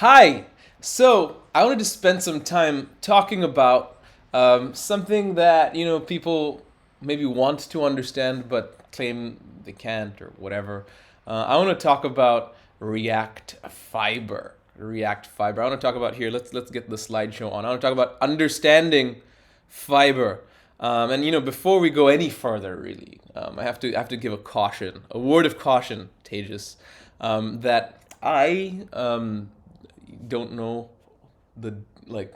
Hi. So I wanted to spend some time talking about something that people maybe want to understand but claim they can't or whatever. I want to talk about React Fiber. React Fiber. I want to talk about here. Let's get the slideshow on. I want to talk about understanding Fiber. And before we go any further, really, I have to give a caution, a word of caution, Tejas, that I don't know the like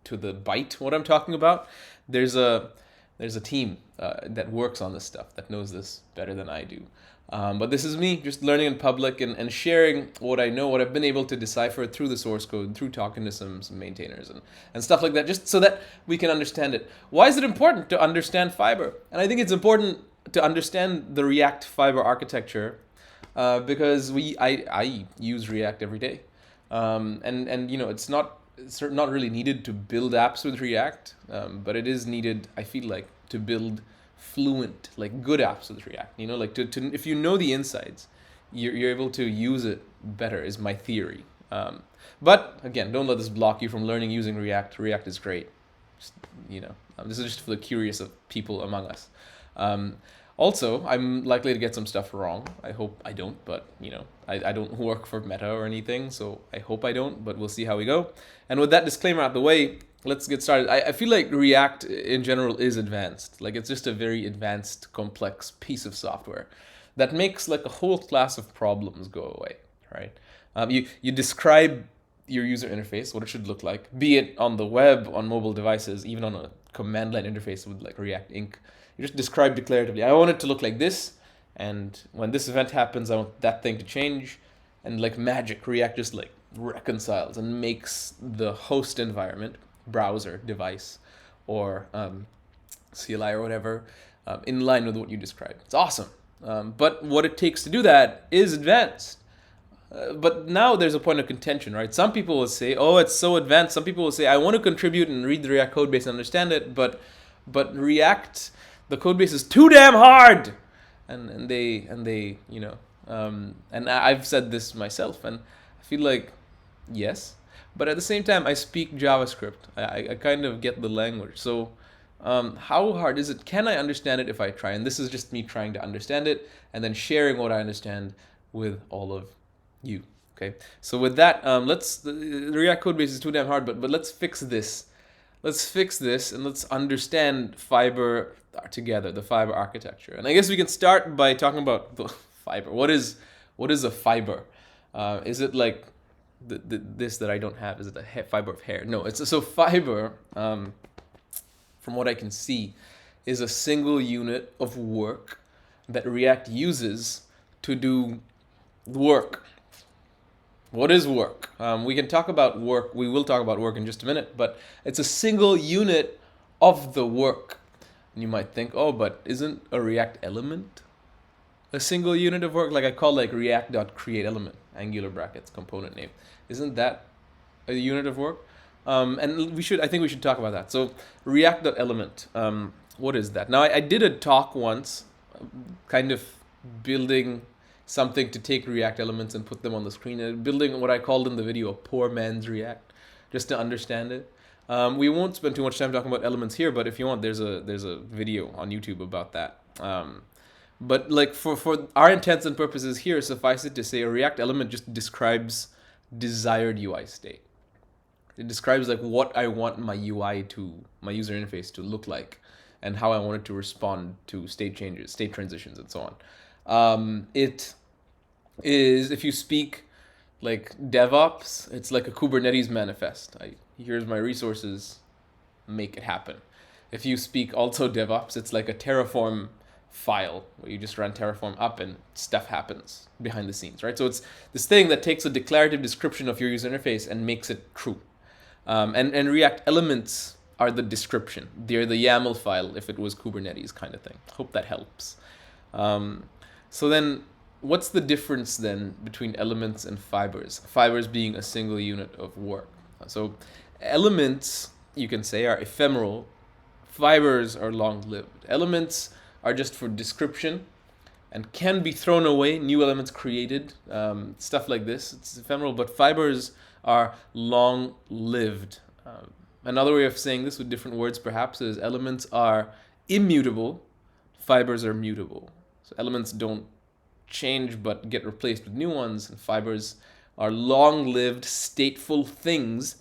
to the bite what I'm talking about. There's a there's a team that works on this stuff that knows this better than I do. But this is me just learning in public and sharing what I know, what I've been able to decipher through the source code, through talking to some maintainers and stuff like that, just so that we can understand it. Why is it important to understand Fiber? And I think it's important to understand the React Fiber architecture because I use React every day, and it's not really needed to build apps with React, but it is needed. I feel like to build fluent, like good apps with React. Like to if you know the insides, you're able to use it better. Is my theory. But again, don't let this block you from learning using React. React is great. Just, this is just for the curious of people among us. Um, Also, I'm likely to get some stuff wrong. I hope I don't, but I don't work for Meta or anything, so I hope I don't, but we'll see how we go. And with that disclaimer out the way, let's get started. I feel like React in general is advanced. Like it's just a very advanced, complex piece of software that makes like a whole class of problems go away, right? You describe your user interface, what it should look like, be it on the web, on mobile devices, even on a command line interface with like React Inc. You just describe declaratively. I want it to look like this, and when this event happens, I want that thing to change. And like magic, React just like reconciles and makes the host environment, browser, device, or CLI or whatever, in line with what you described. It's awesome. But what it takes to do that is advanced. But now there's a point of contention, right? Some people will say, "Oh, it's so advanced." Some people will say, "I want to contribute and read the React code base and understand it," but React, the code base is too damn hard, and I've said this myself, and I feel like yes, but at the same time I speak JavaScript. I kind of get the language, so how hard is it? Can I understand it if I try? And this is just me trying to understand it and then sharing what I understand with all of you. Okay, so with that, the React code base is too damn hard, but let's fix this. Let's fix this and let's understand Fiber together, the Fiber architecture. And I guess we can start by talking about the Fiber. What is a fiber? Is it like this that I don't have? Is it a fiber of hair? No, it's so Fiber. From what I can see, is a single unit of work that React uses to do work. What is work? We can talk about work. We will talk about work in just a minute, but it's a single unit of the work. And you might think, oh, but isn't a React element a single unit of work? Like I call like react.createElement, angular brackets, component name. Isn't that a unit of work? And I think we should talk about that. So react.element, what is that? Now I did a talk once, kind of building something to take React elements and put them on the screen, building what I called in the video a poor man's React, just to understand it. We won't spend too much time talking about elements here, but if you want, there's a video on YouTube about that. But like for our intents and purposes here, suffice it to say a React element just describes desired UI state. It describes like what I want my my user interface to look like, and how I want it to respond to state changes, state transitions, and so on. It is, if you speak like DevOps, it's like a Kubernetes manifest. Here's my resources, make it happen. If you speak also DevOps, it's like a Terraform file where you just run Terraform up and stuff happens behind the scenes, right? So it's this thing that takes a declarative description of your user interface and makes it true. And React elements are the description. They're the YAML file if it was Kubernetes kind of thing. Hope that helps. So then, what's the difference then between elements and fibers? Fibers being a single unit of work. So elements, you can say, are ephemeral. Fibers are long-lived. Elements are just for description and can be thrown away, new elements created, stuff like this. It's ephemeral, but fibers are long-lived. Another way of saying this with different words perhaps is elements are immutable, fibers are mutable. So elements don't change but get replaced with new ones, and fibers are long-lived, stateful things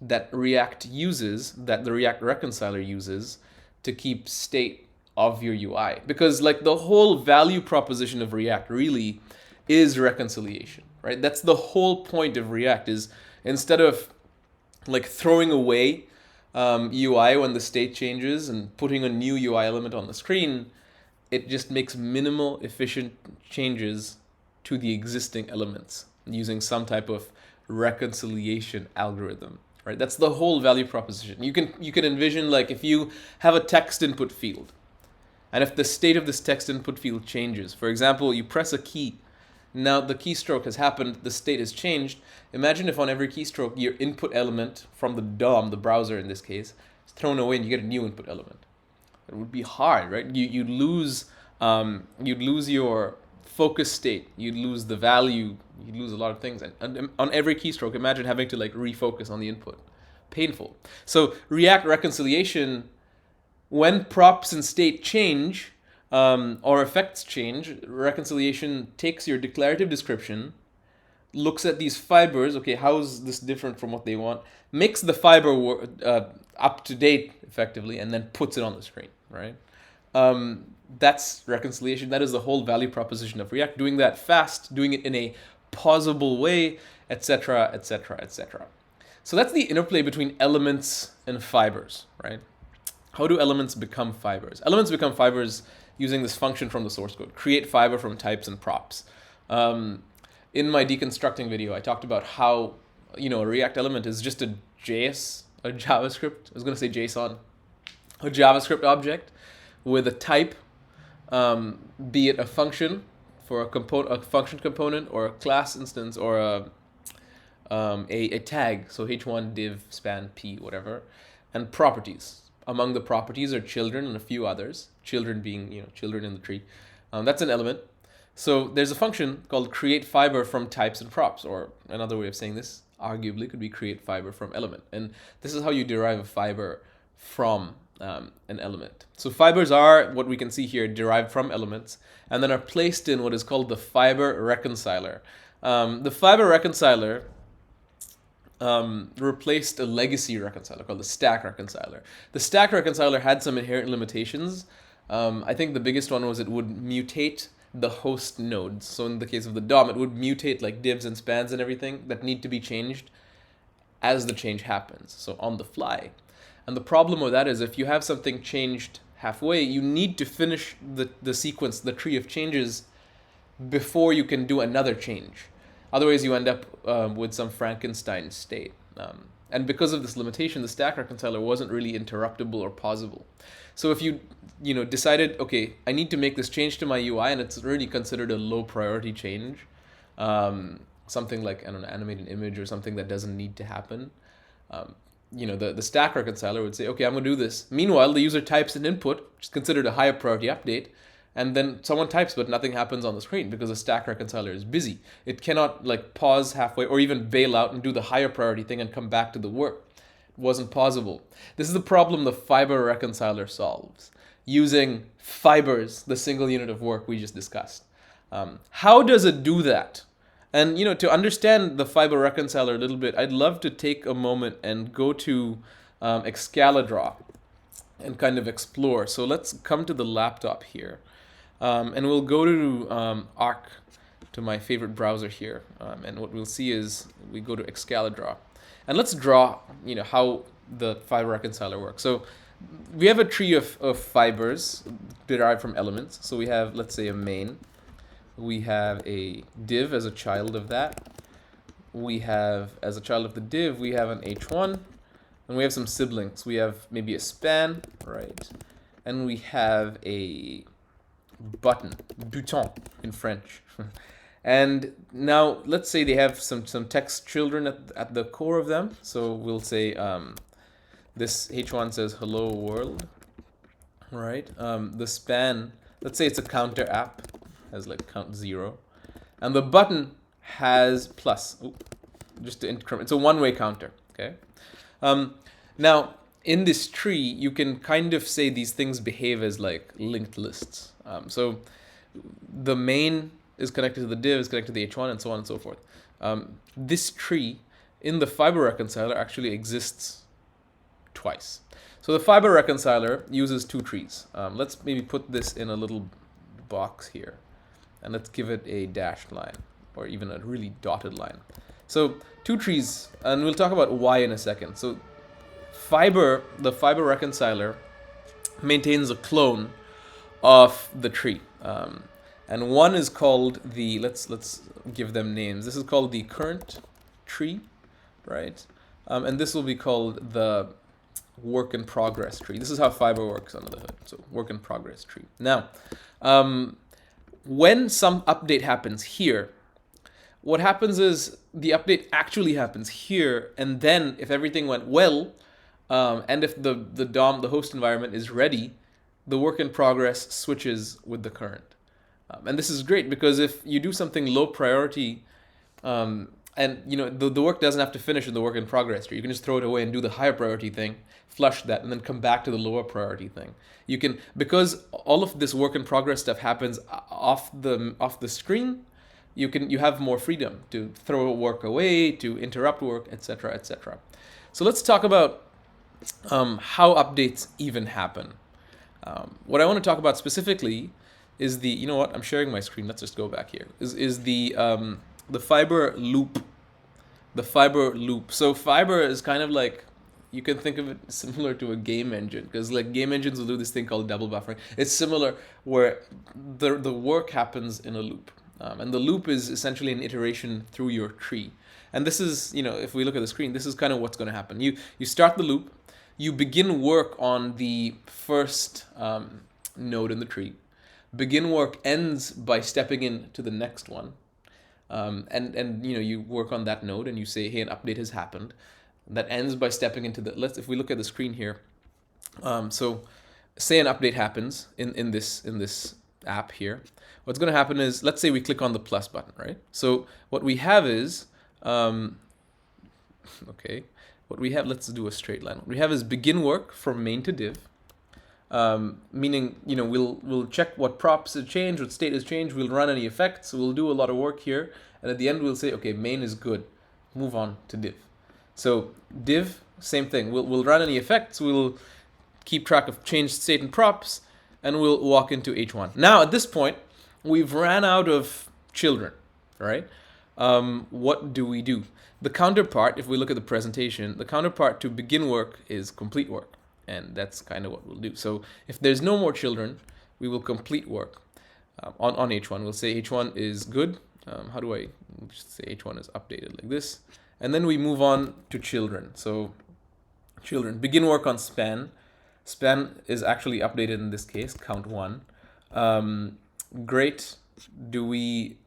that React uses, that the React reconciler uses to keep state of your UI. Because like the whole value proposition of React really is reconciliation, right? That's the whole point of React, is instead of like throwing away UI when the state changes and putting a new UI element on the screen, it just makes minimal efficient changes to the existing elements using some type of reconciliation algorithm, right? That's the whole value proposition. You can envision, like, if you have a text input field, and if the state of this text input field changes, for example, you press a key, now the keystroke has happened, the state has changed. Imagine if on every keystroke your input element from the DOM, the browser in this case, is thrown away and you get a new input element. It would be hard, right? You'd lose your focus state, you'd lose the value, you'd lose a lot of things. And on every keystroke, imagine having to like refocus on the input. Painful. So React reconciliation, when props and state change, or effects change, reconciliation takes your declarative description, looks at these fibers, okay, how is this different from what they want, makes the fiber up to date effectively, and then puts it on the screen, right? That's reconciliation. That is the whole value proposition of React, doing that fast, doing it in a pausable way, etc., etc., etc. So that's the interplay between elements and fibers, right? How do elements become fibers? Elements become fibers using this function from the source code, create fiber from types and props. In my deconstructing video, I talked about how, a React element is just a JavaScript, I was going to say JSON, a JavaScript object with a type, be it a function for a function component, or a class instance, or a tag, so h1 div span p, whatever, and properties. Among the properties are children and a few others, children being children in the tree. That's an element. So there's a function called create fiber from types and props, or another way of saying this arguably could be create fiber from element. And this is how you derive a fiber from an element. So fibers are, what we can see here, derived from elements and then are placed in what is called the fiber reconciler. The fiber reconciler replaced a legacy reconciler called the stack reconciler. The stack reconciler had some inherent limitations. I think the biggest one was it would mutate the host nodes. So in the case of the DOM, it would mutate like divs and spans and everything that need to be changed as the change happens, so on the fly. And the problem with that is if you have something changed halfway, you need to finish the sequence, the tree of changes, before you can do another change. Otherwise, you end up with some Frankenstein state. And because of this limitation, the stack reconciler wasn't really interruptible or pausable. So if you decided, okay, I need to make this change to my UI, and it's really considered a low priority change, something like an animated image or something that doesn't need to happen, the stack reconciler would say, okay, I'm going to do this. Meanwhile, the user types an input, which is considered a higher priority update, and then someone types, but nothing happens on the screen because the stack reconciler is busy. It cannot like pause halfway or even bail out and do the higher priority thing and come back to the work. It wasn't possible. This is the problem the fiber reconciler solves, using fibers, the single unit of work we just discussed. How does it do that? And to understand the fiber reconciler a little bit, I'd love to take a moment and go to Excalidraw and kind of explore. So let's come to the laptop here. And we'll go to Arc, to my favorite browser here. And what we'll see is we go to Excalidraw. And let's draw, how the fiber reconciler works. So we have a tree of fibers derived from elements. So we have, let's say, a main. We have a div as a child of that. We have, as a child of the div, we have an h1. And we have some siblings. We have maybe a span, right? And we have a button, bouton in French. And now let's say they have some text children at the core of them. So we'll say this h1 says hello world, right? The span, let's say it's a counter app, has like count 0. And the button has plus. Ooh, just to increment. It's a one-way counter. Okay. Now in this tree, you can kind of say these things behave as like linked lists. So the main is connected to the div, is connected to the h1, and so on and so forth. This tree in the Fiber Reconciler actually exists twice. So the Fiber Reconciler uses two trees. Let's maybe put this in a little box here, and let's give it a dashed line, or even a really dotted line. So two trees, and we'll talk about why in a second. So the Fiber Reconciler maintains a clone of the tree. And one is called the, let's give them names. This is called the current tree, right? And this will be called the work in progress tree. This is how Fiber works under the hood. So work in progress tree. Now, when some update happens here, what happens is the update actually happens here, and then if everything went well, and if the host environment is ready, the work in progress switches with the current. And this is great because if you do something low priority, and the work doesn't have to finish in the work in progress tree, you can just throw it away and do the higher priority thing, flush that, and then come back to the lower priority thing. You can, because all of this work in progress stuff happens off the screen, you have more freedom to throw work away, to interrupt work, etc., etc. So let's talk about how updates even happen. What I want to talk about specifically is the, you know what, I'm sharing my screen, let's just go back here, is the Fiber loop. The Fiber loop. So Fiber is kind of like, you can think of it similar to a game engine, because like game engines will do this thing called double buffering. It's similar where the work happens in a loop. And the loop is essentially an iteration through your tree. And this is, if we look at the screen, this is kind of what's going to happen. You start the loop, you begin work on the first node in the tree. Begin work ends by stepping in to the next one. And you work on that node and you say, hey, an update has happened. That ends by stepping into if we look at the screen here. So say an update happens in this app here. What's going to happen is, let's say we click on the plus button, right? So what we have is, let's do a straight line. What we have is begin work from main to div. Meaning, we'll check what props have changed, what state has changed, we'll run any effects, we'll do a lot of work here, and at the end we'll say, okay, main is good, move on to div. So div, same thing, we'll run any effects, we'll keep track of changed state and props, and we'll walk into H1. Now at this point, we've ran out of children, right? What do we do? The counterpart, if we look at the presentation, the counterpart to begin work is complete work. And that's kind of what we'll do. So if there's no more children, we will complete work on H1. We'll say H1 is good. How do I just say H1 is updated like this? And then we move on to children. So children, begin work on span. Span is actually updated in this case, count 1. Great. Do we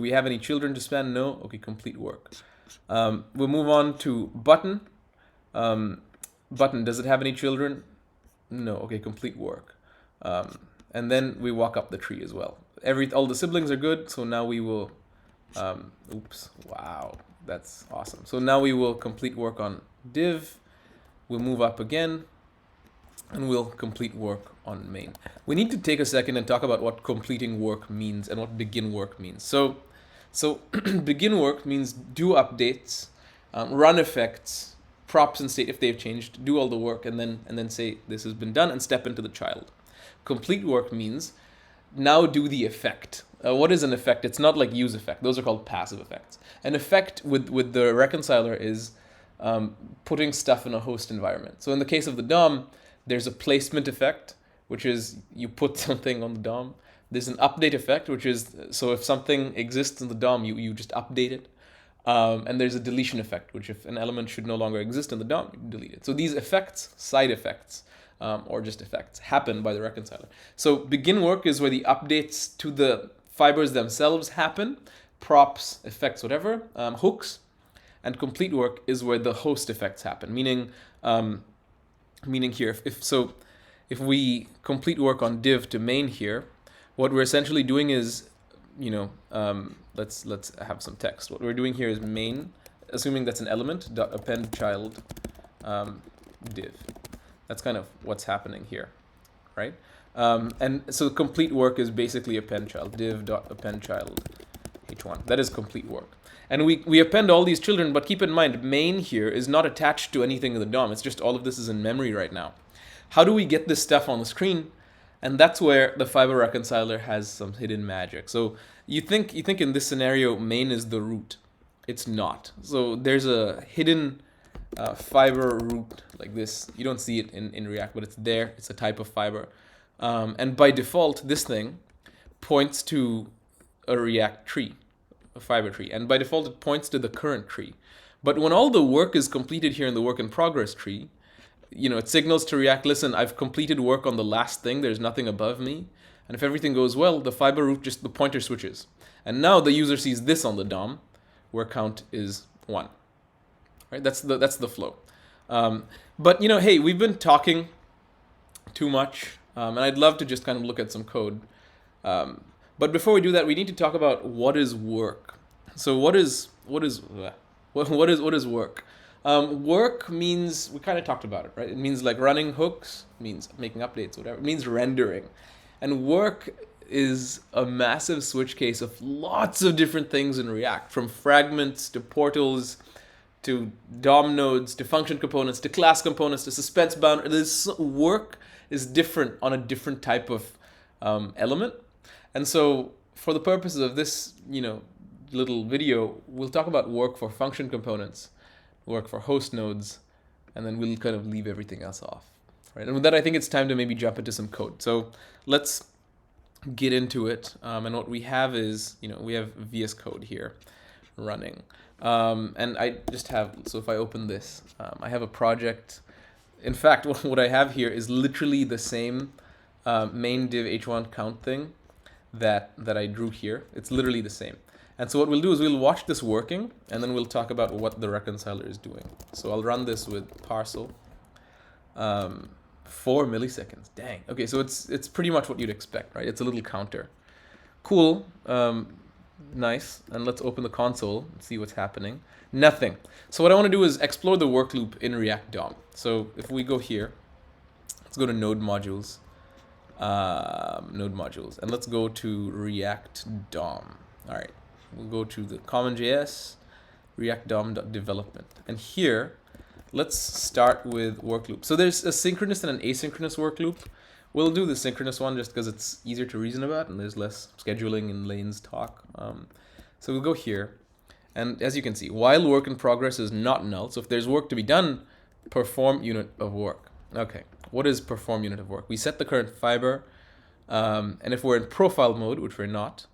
have any children to span? No. Okay, complete work. We'll move on to button. Button, does it have any children? No. Okay, complete work. And then we walk up the tree as well. All the siblings are good, so now we will, wow, that's awesome. So now we will complete work on div, we'll move up again, and we'll complete work on main. We need to take a second and talk about what completing work means and what begin work means. So begin work means do updates, run effects, props and state if they've changed, do all the work, and then say this has been done and step into the child. Complete work means now do the effect. What is an effect? It's not like use effect. Those are called passive effects. An effect with the reconciler is putting stuff in a host environment. So in the case of the DOM, there's a placement effect, which is you put something on the DOM. There's an update effect, which is, so if something exists in the DOM, you just update it. And there's a deletion effect, which if an element should no longer exist in the DOM, you delete it. So these effects, side effects, or just effects, happen by the reconciler. So begin work is where the updates to the fibers themselves happen, props, effects, whatever, hooks, and complete work is where the host effects happen. Meaning here, if we complete work on div to main here, what we're essentially doing is, let's have some text. What we're doing here is main assuming that's an element, dot append child div. That's kind of what's happening here, right? And so complete work is basically append child, div dot append child h1. That is complete work. And we append all these children, but keep in mind, main here is not attached to anything in the DOM. It's just all of this is in memory right now. How do we get this stuff on the screen? And that's where the Fiber Reconciler has some hidden magic. So you think in this scenario, main is the root. It's not. So there's a hidden fiber root like this. You don't see it in React, but it's there. It's a type of fiber. And by default, this thing points to a React tree, a fiber tree. And by default, it points to the current tree. But when all the work is completed here in the work in progress tree, you know, it signals to React, listen, I've completed work on the last thing. There's nothing above me. And if everything goes well, the fiber root, just the pointer switches. And now the user sees this on the DOM, where count is 1. Right? That's the flow. But, you know, hey, we've been talking too much. And I'd love to just kind of look at some code. But before we do that, we need to talk about what is work. So what is work? Work means, we kind of talked about it, right? It means like running hooks, means making updates, whatever. It means rendering. And work is a massive switch case of lots of different things in React, from fragments to portals to DOM nodes to function components to class components to suspense bound. This work is different on a different type of element. And so for the purposes of this, you know, little video, we'll talk about work for function components, work for host nodes, and then we'll kind of leave everything else off. Right? And with that, I think it's time to maybe jump into some code. So let's get into it. And what we have is, you know, we have VS Code here running. And I just have, so if I open this, I have a project. In fact, what I have here is literally the same main div h1 count thing that I drew here. It's literally the same. And so what we'll do is we'll watch this working, and then we'll talk about what the reconciler is doing. So I'll run this with parcel. 4 milliseconds. Dang. Okay, so it's pretty much what you'd expect, right? It's a little counter. Cool. Nice. And let's open the console and see what's happening. Nothing. So what I want to do is explore the work loop in React DOM. So if we go here, let's go to node modules. And let's go to React DOM. All right. We'll go to the common.js, React DOM.development. And here, let's start with work loop. So there's a synchronous and an asynchronous work loop. We'll do the synchronous one just because it's easier to reason about and there's less scheduling and lanes talk. So we'll go here. And as you can see, while work in progress is not null, so if there's work to be done, perform unit of work. Okay, what is perform unit of work? We set the current fiber. And if we're in profile mode, which we're not,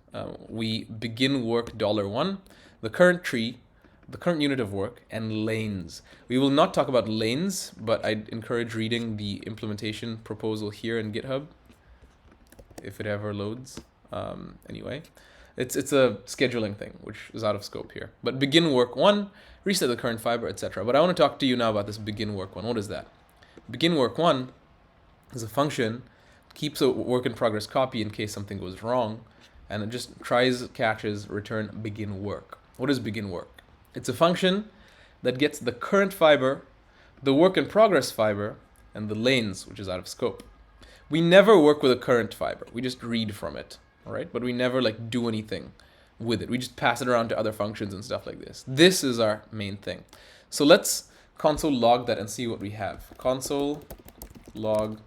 we begin work $1, the current tree, the current unit of work, and lanes. We will not talk about lanes, but I'd encourage reading the implementation proposal here in GitHub, if it ever loads. Anyway, it's a scheduling thing, which is out of scope here. But begin work 1, reset the current fiber, etc. But I want to talk to you now about this begin work 1. What is that? Begin work 1 is a function, keeps a work in progress copy in case something goes wrong, and it just tries, catches, return begin work. What is begin work? It's a function that gets the current fiber, the work in progress fiber, and the lanes, which is out of scope. We never work with a current fiber. We just read from it, all right? But we never like do anything with it. We just pass it around to other functions and stuff like this. This is our main thing. So let's console log that and see what we have. Console log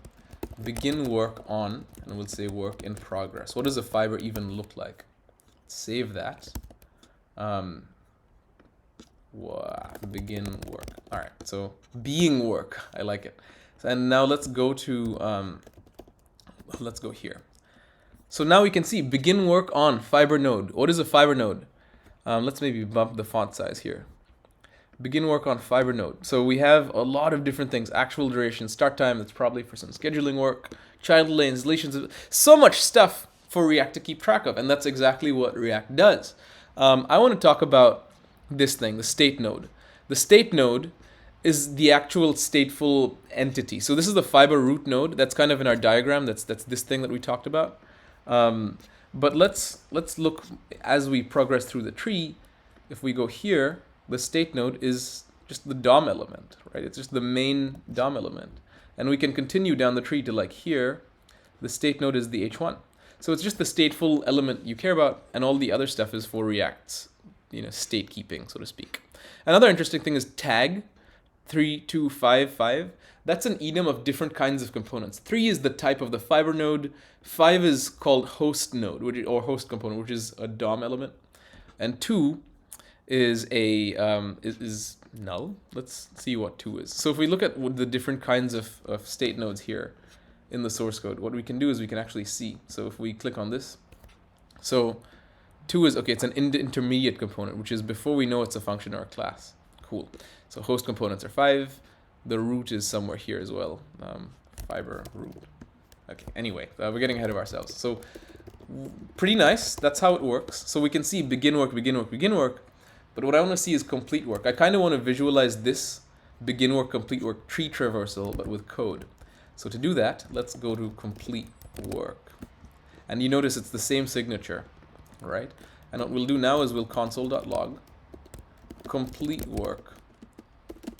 begin work on, and we'll say work in progress. What does a fiber even look like? Save that. Begin work. All right, so being work. I like it. And now let's go to, let's go here. So now we can see begin work on fiber node. What is a fiber node? Let's maybe bump the font size here. Begin work on fiber node. So we have a lot of different things. Actual duration, start time, that's probably for some scheduling work, child lanes, deletions, so much stuff for React to keep track of. And that's exactly what React does. I want to talk about this thing, the state node. The state node is the actual stateful entity. So this is the fiber root node. That's kind of in our diagram. That's this thing that we talked about. But let's look as we progress through the tree. If we go here, the state node is just the DOM element, right? It's just the main DOM element. And we can continue down the tree to like here, the state node is the H1. So it's just the stateful element you care about, and all the other stuff is for React's, state keeping, so to speak. Another interesting thing is tag 3255. That's an enum of different kinds of components. 3 is the type of the fiber node. 5 is called host node, or host component, which is a DOM element. And 2 is is null. Let's see what 2 is. So if we look at the different kinds of state nodes here in the source code, what we can do is we can actually see. So if we click on this, so 2 is, okay, it's an intermediate component, which is before we know it's a function or a class. Cool. So host components are 5. The root is somewhere here as well. Fiber root. Okay, anyway, we're getting ahead of ourselves. So pretty nice. That's how it works. So we can see begin work, begin work, begin work. But what I want to see is complete work. I kind of want to visualize this begin work, complete work tree traversal, but with code. So to do that, let's go to complete work. And you notice it's the same signature, right? And what we'll do now is we'll console.log complete work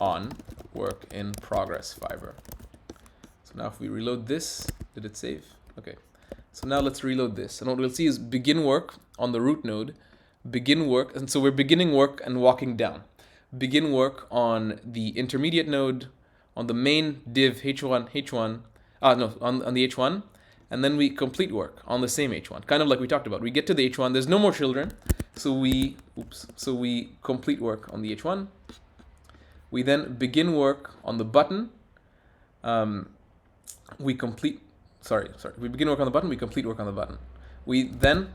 on work in progress fiber. So now if we reload this, did it save? Okay. So now let's reload this. And what we'll see is begin work on the root node, begin work, and so we're beginning work and walking down. Begin work on the intermediate node, on the main div h1, on the h1, and then we complete work on the same h1, kind of like we talked about. We get to the h1, there's no more children, so we complete work on the h1. We then begin work on the button. We complete work on the button, we complete work on the button. We then,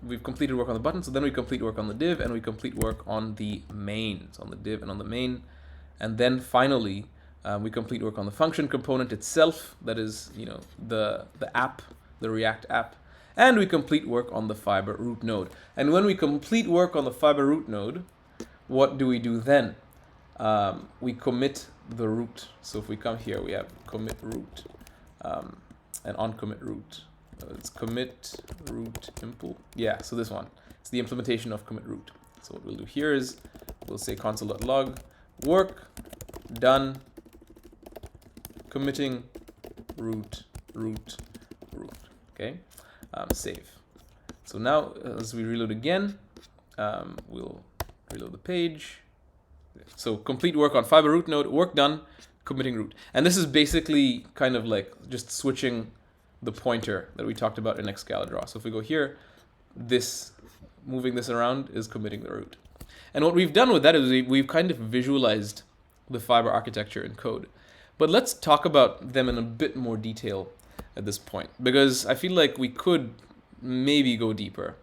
we've completed work on the button, so then we complete work on the div, and we complete work on the main, so on the div and on the main. And then finally, we complete work on the function component itself, that is, the app, the React app. And we complete work on the fiber root node. And when we complete work on the fiber root node, what do we do then? We commit the root. So if we come here, we have commit root and on commit root. It's commit root impl. Yeah, so this one. It's the implementation of commit root. So what we'll do here is we'll say console.log work done committing root. Okay, save. So now as we reload again, we'll reload the page. So complete work on fiber root node, work done, committing root. And this is basically kind of like just switching the pointer that we talked about in Excalidraw. So if we go here, moving this around is committing the root. And what we've done with that is we've kind of visualized the fiber architecture in code. But let's talk about them in a bit more detail at this point, because I feel like we could maybe go deeper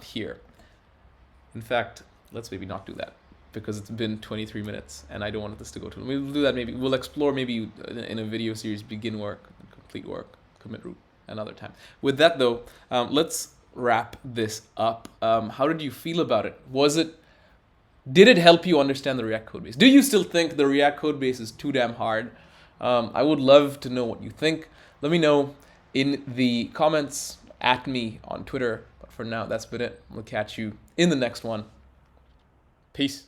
here. In fact, let's maybe not do that, because it's been 23 minutes and I don't want this to go too long. We'll do that maybe. We'll explore maybe in a video series, begin work, complete work, commit root another time. With that though, let's wrap this up. How did you feel about it? Did it help you understand the React codebase? Do you still think the React codebase is too damn hard? I would love to know what you think. Let me know in the comments, at me on Twitter. But for now, that's been it. We'll catch you in the next one. Peace.